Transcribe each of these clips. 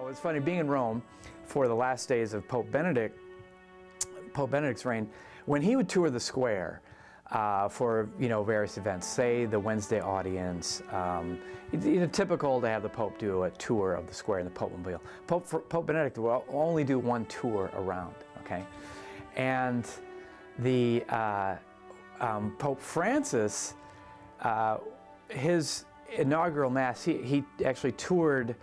know, it's funny, being in Rome for the last days of Pope Benedict's reign, when he would tour the square for, you know, various events, say the Wednesday audience, it's typical to have the Pope do a tour of the square in the Popemobile. Pope Benedict will only do one tour around, okay? And the Pope Francis, his inaugural Mass, he actually toured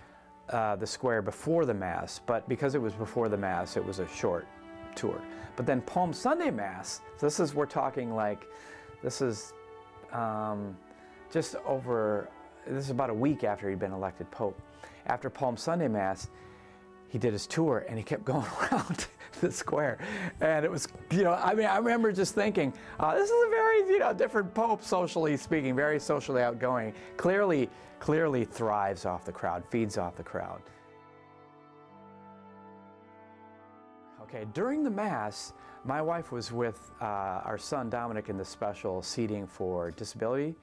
the square before the Mass, but because it was before the Mass, it was a short tour. But then Palm Sunday Mass, we're talking like, this is about a week after he'd been elected Pope. After Palm Sunday Mass, he did his tour and he kept going around the square. And it was, you know, I mean, I remember just thinking, this is a very, you know, different Pope, socially speaking, very socially outgoing, clearly thrives off the crowd, feeds off the crowd. Okay, during the Mass, my wife was with our son Dominic in the special seating for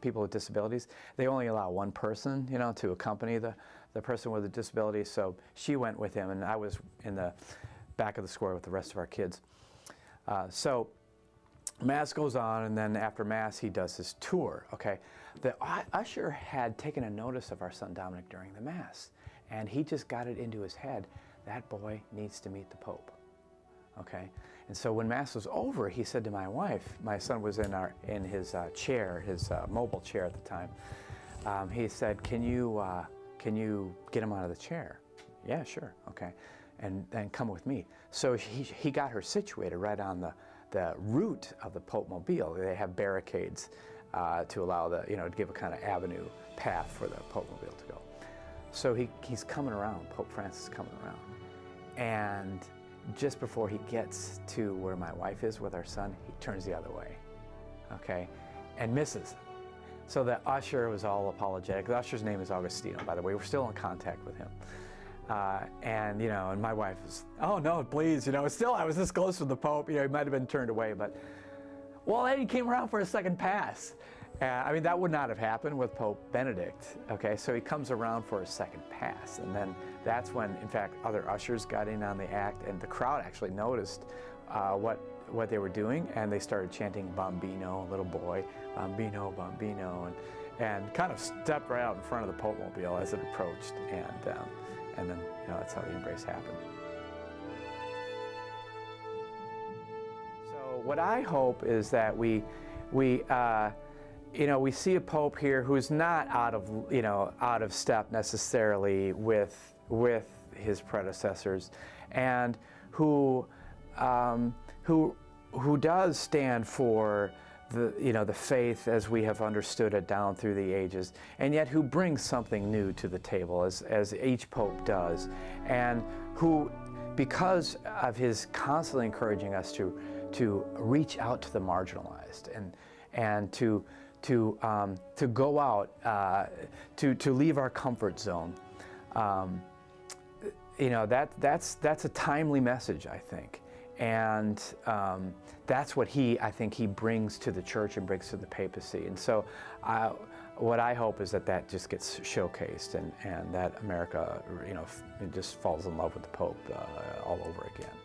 people with disabilities. They only allow one person, you know, to accompany the person with a disability, so she went with him, and I was in the back of the square with the rest of our kids. So Mass goes on, and then after Mass, he does his tour, okay? The usher had taken a notice of our son Dominic during the Mass, and he just got it into his head, that boy needs to meet the Pope. Okay, and so when Mass was over, he said to my wife, my son was in his chair, his mobile chair at the time. He said, "Can you get him out of the chair?" "Yeah, sure." "Okay, and then come with me." So he got her situated right on the route of the Popemobile. They have barricades to allow to give a kind of avenue path for the Popemobile to go. So he's coming around. Pope Francis is coming around, and just before he gets to where my wife is with our son, he turns the other way, okay, and misses. So the usher was all apologetic. The usher's name is Augustino, by the way. We're still in contact with him. And my wife was, "Oh no, please, still I was this close to the Pope, he might have been turned away, but," well, then he came around for a second pass. I mean, that would not have happened with Pope Benedict, okay? So he comes around for a second pass, and then that's when, in fact, other ushers got in on the act, and the crowd actually noticed what they were doing, and they started chanting "Bambino," little boy, "Bambino, Bambino," and kind of stepped right out in front of the Popemobile as it approached, and then that's how the embrace happened. So what I hope is that we see a Pope here who's not out of step necessarily with his predecessors, and who does stand for the faith as we have understood it down through the ages, and yet who brings something new to the table as each Pope does, and who, because of his constantly encouraging us to reach out to the marginalized and to go out, to leave our comfort zone. That's a timely message, I think, and that's what I think he brings to the Church and brings to the papacy. And so, what I hope is that just gets showcased, and that America, just falls in love with the Pope all over again.